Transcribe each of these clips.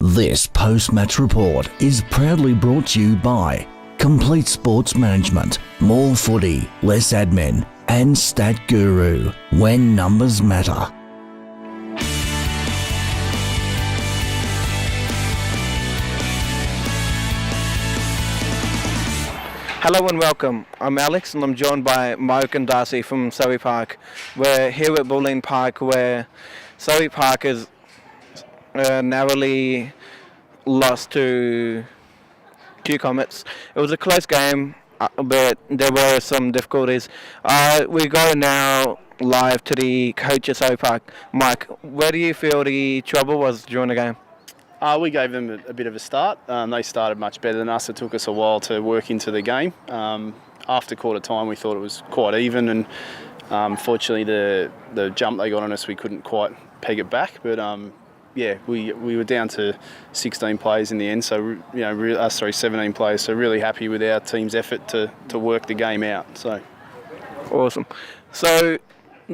This post-match report is proudly brought to you by Complete Sports Management, more footy, less admin, and Stat Guru, when numbers matter. Hello and welcome. I'm Alex and I'm joined by Mike and Darcy from Surrey Park. We're here at Bulleen Park where Surrey Park is narrowly lost to Comets. It was a close game, but there were some difficulties. We go now live to the coach at Surrey Park. Mike, where do you feel the trouble was during the game? We gave them a bit of a start. They started much better than us. It took us a while to work into the game. After quarter time, we thought it was quite even, and unfortunately, the jump they got on us, we couldn't quite peg it back. But we were down to 16 players in the end. So 17 players. So really happy with our team's effort to work the game out. So awesome. So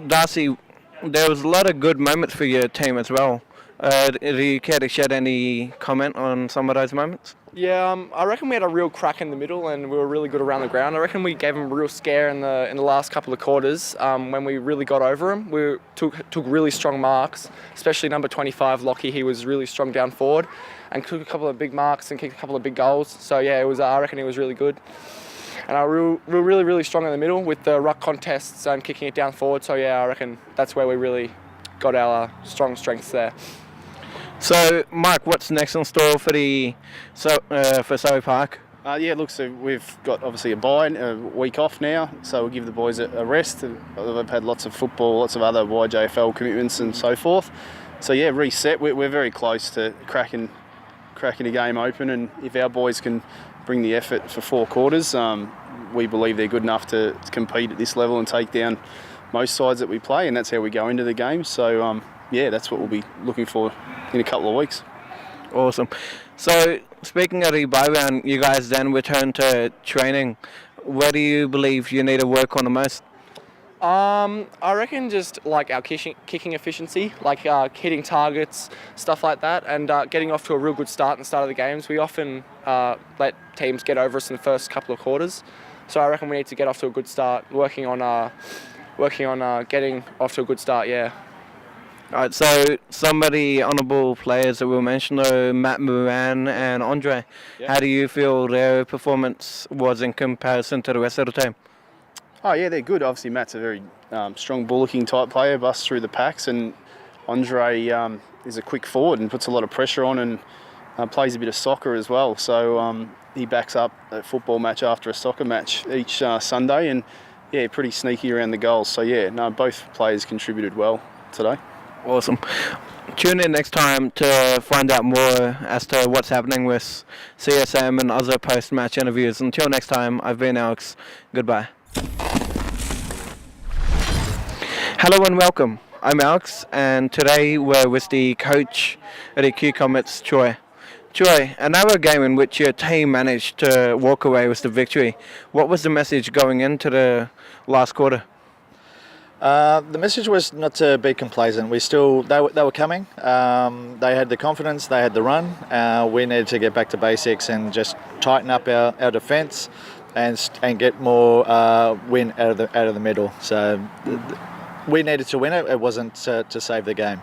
Darcy, there was a lot of good moments for your team as well. Do you care to shed any comment on some of those moments? Yeah, I reckon we had a real crack in the middle and we were really good around the ground. I reckon we gave them a real scare in the last couple of quarters when we really got over them. We took really strong marks, especially number 25, Lockie. He was really strong down forward and took a couple of big marks and kicked a couple of big goals. So yeah, I reckon it was really good. And we were really, really strong in the middle with the ruck contests and kicking it down forward. So yeah, I reckon that's where we really got our strengths there. So, Mike, what's next in store for Surrey Park? So we've got obviously a week off now, so we'll give the boys a rest. They've had lots of football, lots of other YJFL commitments and so forth. So yeah, reset. We're very close to cracking a game open, and if our boys can bring the effort for 4 quarters, we believe they're good enough to compete at this level and take down most sides that we play, and that's how we go into the game. So that's what we'll be looking for in a couple of weeks. Awesome. So, speaking of the bye round, you guys then return to training. Where do you believe you need to work on the most? I reckon just like our kicking efficiency, like hitting targets, stuff like that, and getting off to a real good start in the start of the games. We often let teams get over us in the first couple of quarters, so I reckon we need to get off to a good start, working on getting off to a good start, yeah. Alright, so some of the honourable players that we'll mention are Matt Moran and Andre. Yep. How do you feel their performance was in comparison to the rest of the team? Oh yeah, they're good. Obviously Matt's a very strong bullocking type player, busts through the packs, and Andre is a quick forward and puts a lot of pressure on and plays a bit of soccer as well. So he backs up a football match after a soccer match each Sunday, and yeah, pretty sneaky around the goals. So yeah, both players contributed well today. Awesome. Tune in next time to find out more as to what's happening with CSM and other post-match interviews. Until next time, I've been Alex. Goodbye. Hello and welcome. I'm Alex, and today we're with the coach at the Comets, Troy. Troy, another game in which your team managed to walk away with the victory. What was the message going into the last quarter? The message was not to be complacent. They were coming. They had the confidence. They had the run. We needed to get back to basics and just tighten up our defence and get more win out of the middle. So we needed to win it. It wasn't to save the game.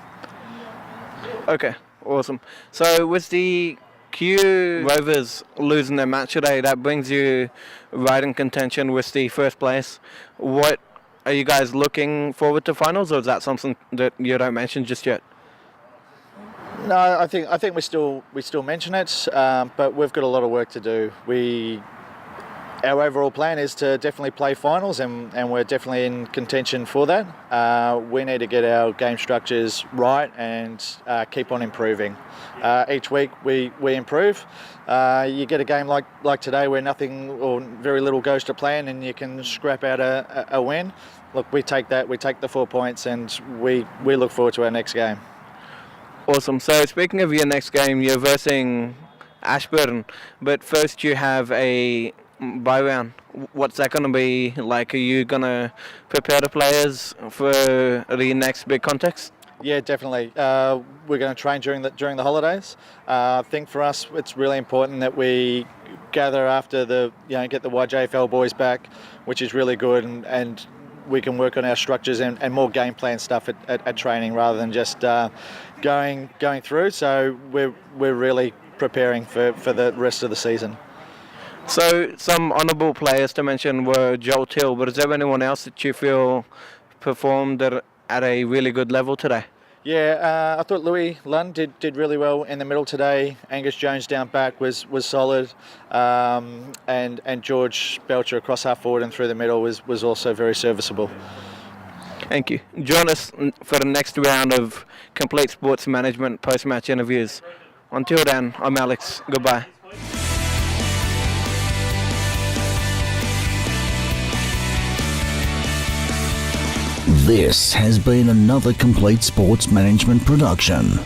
Okay, awesome. So with the Q Rovers losing their match today, that brings you right in contention with the first place. What are you guys looking forward to finals, or is that something that you don't mention just yet? No, I think we still mention it, but we've got a lot of work to do. Our overall plan is to definitely play finals, and we're definitely in contention for that. We need to get our game structures right and keep on improving. Each week we improve. You get a game like today where nothing or very little goes to plan, and you can scrap out a win. Look, we take that. We take the 4 points, and we look forward to our next game. Awesome. So speaking of your next game, you're versing Ashburton, but first you have a bye round. What's that going to be like? Are you going to prepare the players for the next big context? Yeah, definitely. We're going to train during the holidays. I think for us, it's really important that we gather after get the YJFL boys back, which is really good, and we can work on our structures and more game plan stuff at training rather than just going through. So we're really preparing for the rest of the season. So some honourable players to mention were Joel Till, but is there anyone else that you feel performed at a really good level today? Yeah, I thought Louis Lund did really well in the middle today. Angus Jones down back was solid, and George Belcher across half forward and through the middle was also very serviceable. Thank you. Join us for the next round of Complete Sports Management post-match interviews. Until then, I'm Alex. Goodbye. This has been another Complete Sports Management production.